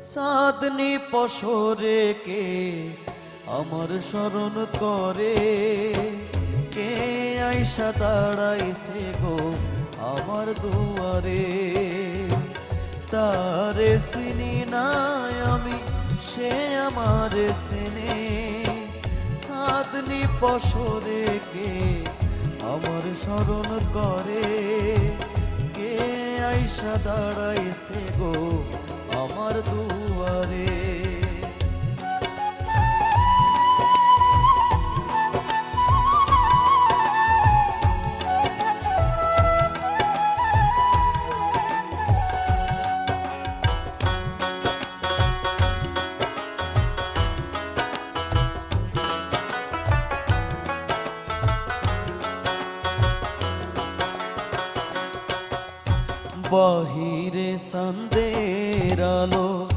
চাঁদনি পশরে কে আমার স্মরণ করে, কে আইসা দাঁড়াইছে গো আমার দুয়ারে। তারে চিনি নাই আমি, সে আমার চিনে। চাঁদনি পশরে কে আমার স্মরণ করে, কে আইসা দাঁড়াইছে গো আমার দুয়ারে। বাহিরে চাঁদের আলো